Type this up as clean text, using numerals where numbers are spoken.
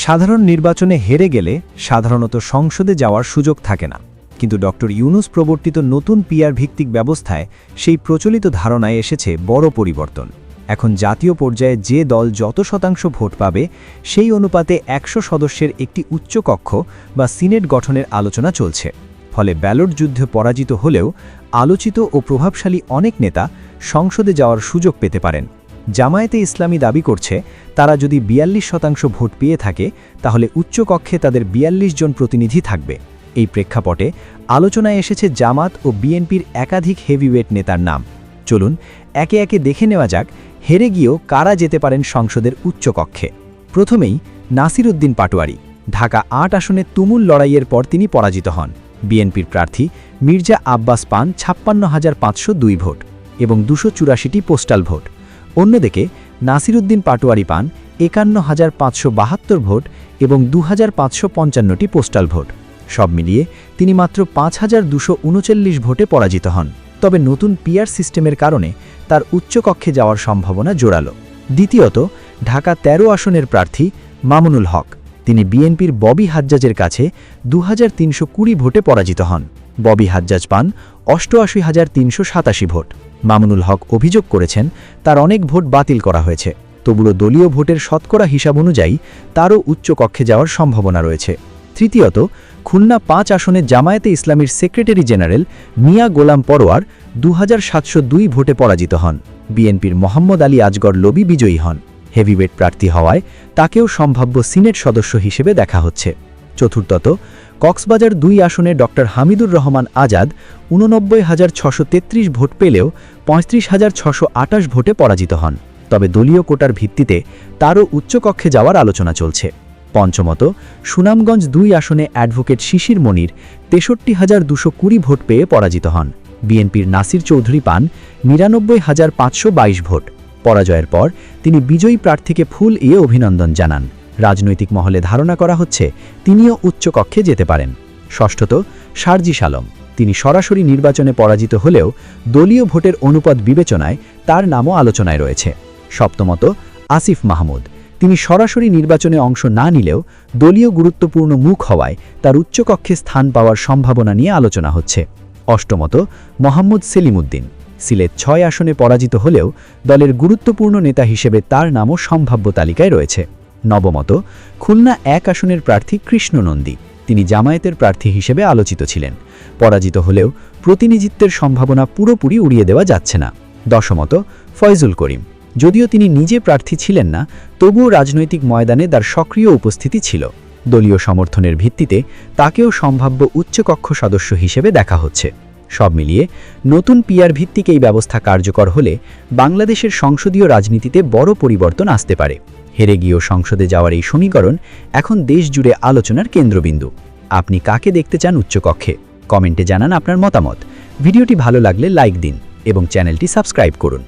সাধারণ নির্বাচনে হেরে গেলে সাধারণত সংসদে যাওয়ার সুযোগ থাকে না, কিন্তু ডক্টর ইউনূস প্রবর্তিত নতুন পিআর ভিত্তিক ব্যবস্থায় সেই প্রচলিত ধারণায় এসেছে বড় পরিবর্তন। এখন জাতীয় পর্যায়ে যে দল যত শতাংশ ভোট পাবে সেই অনুপাতে ১০০ সদস্যের একটি উচ্চকক্ষ বা সিনেট গঠনের আলোচনা চলছে। ফলে ব্যালট যুদ্ধে পরাজিত হলেও আলোচিত ও প্রভাবশালী অনেক নেতা সংসদে যাওয়ার সুযোগ পেতে পারেন। জামায়াতে ইসলামী দাবি করছে তারা যদি ৪২% ভোট পেয়ে থাকে তাহলে উচ্চকক্ষে তাদের ৪২ জন প্রতিনিধি থাকবে। এই প্রেক্ষাপটে আলোচনায় এসেছে জামাত ও বিএনপির একাধিক হেভিওয়েট নেতার নাম। চলুন একে একে দেখে নেওয়া যাক হেরে গিয়েও কারা যেতে পারেন সংসদের উচ্চকক্ষে। প্রথমেই নাসির উদ্দিন পাটোয়ারি। ঢাকা ৮ আসনে তুমুল লড়াইয়ের পর তিনি পরাজিত হন। বিএনপির প্রার্থী মির্জা আব্বাস পান ৫৬,৫০২ ভোট এবং ২৮৪টি পোস্টাল ভোট। অন্যদিকে নাসির উদ্দিন পাটোয়ারি পান ৫১,৫৭২ ভোট এবং ২,৫৫৫টি পোস্টাল ভোট। সব মিলিয়ে তিনি মাত্র ৫,২৩৯ ভোটে পরাজিত হন। তবে নতুন পিআর সিস্টেমের কারণে তার উচ্চকক্ষে যাওয়ার সম্ভাবনা জোরালো। দ্বিতীয়ত, ঢাকা ১৩ আসনের প্রার্থী মামুনুল হক। তিনি বিএনপির ববি হাজ্জাজের কাছে ২,৩২০ ভোটে পরাজিত হন। ববি হাজ্জাজ পান ৮৮,৩৮৭ ভোট। মামুনুল হক অভিযোগ করেছেন তার অনেক ভোট বাতিল করা হয়েছে, তবুও দলীয় ভোটের শতকরা হিসাব অনুযায়ী তারও উচ্চকক্ষে যাওয়ার সম্ভাবনা রয়েছে। তৃতীয়ত, খুলনা ৫ আসনে জামায়াতে ইসলামীর সেক্রেটারি জেনারেল মিয়া গোলাম পরোয়ার ২,৭০২ ভোটে পরাজিত হন। বিএনপির মোহাম্মদ আলী আজগর লবি বিজয়ী হন। হেভিওয়েট প্রার্থী হওয়ায় তাকেও সম্ভাব্য সিনেট সদস্য হিসেবে দেখা হচ্ছে। চতুর্থত, কক্সবাজার ২ আসনে ড হামিদুর রহমান আজাদ ৮৯,৬৩৩ ভোট পেলেও ৩৫,৬২৮ ভোটে পরাজিত হন। তবে দলীয় কোটার ভিত্তিতে তারও উচ্চকক্ষে যাওয়ার আলোচনা চলছে। পঞ্চমত, সুনামগঞ্জ ২ আসনে অ্যাডভোকেট শিশির মনির ৬৩,২২০ ভোট পেয়ে পরাজিত হন। বিএনপির নাসির চৌধুরী পান ৯৯,৫২২ ভোট। পরাজয়ের পর তিনি বিজয়ী প্রার্থীকে ফুল দিয়ে অভিনন্দন জানান। রাজনৈতিক মহলে ধারণা করা হচ্ছে তিনিও উচ্চকক্ষে যেতে পারেন। ষষ্ঠত, সার্জিস আলম। তিনি সরাসরি নির্বাচনে পরাজিত হলেও দলীয় ভোটের অনুপাত বিবেচনায় তার নামও আলোচনায় রয়েছে। সপ্তমত, আসিফ মাহমুদ। তিনি সরাসরি নির্বাচনে অংশ না নিলেও দলীয় গুরুত্বপূর্ণ মুখ হওয়ায় তার উচ্চকক্ষে স্থান পাওয়ার সম্ভাবনা নিয়ে আলোচনা হচ্ছে। অষ্টমত, মোহাম্মদ সেলিম উদ্দিন। সিলেট ৬ আসনে পরাজিত হলেও দলের গুরুত্বপূর্ণ নেতা হিসেবে তার নামও সম্ভাব্য তালিকায় রয়েছে। নবমত, খুলনা ১ আসনের প্রার্থী কৃষ্ণ নন্দী। তিনি জামায়াতের প্রার্থী হিসেবে আলোচিত ছিলেন। পরাজিত হলেও প্রতিনিধিত্বের সম্ভাবনা পুরোপুরি উড়িয়ে দেওয়া যাচ্ছে না। দশমত, ফয়জুল করিম। যদিও তিনি নিজে প্রার্থী ছিলেন না, তবুও রাজনৈতিক ময়দানে তার সক্রিয় উপস্থিতি ছিল। দলীয় সমর্থনের ভিত্তিতে তাকেও সম্ভাব্য উচ্চকক্ষ সদস্য হিসেবে দেখা হচ্ছে। সব মিলিয়ে নতুন পিআর ভিত্তিক এই ব্যবস্থা কার্যকর হলে বাংলাদেশের সংসদীয় রাজনীতিতে বড় পরিবর্তন আসতে পারে। হেরে গিয়েও সংসদে যাওয়ার এই সমীকরণ এখন দেশ জুড়ে আলোচনার কেন্দ্রবিন্দু। আপনি কাকে দেখতে চান উচ্চকক্ষে? কমেন্টে জানান আপনার মতামত। ভিডিওটি ভালো লাগলে লাইক দিন এবং চ্যানেলটি সাবস্ক্রাইব করুন।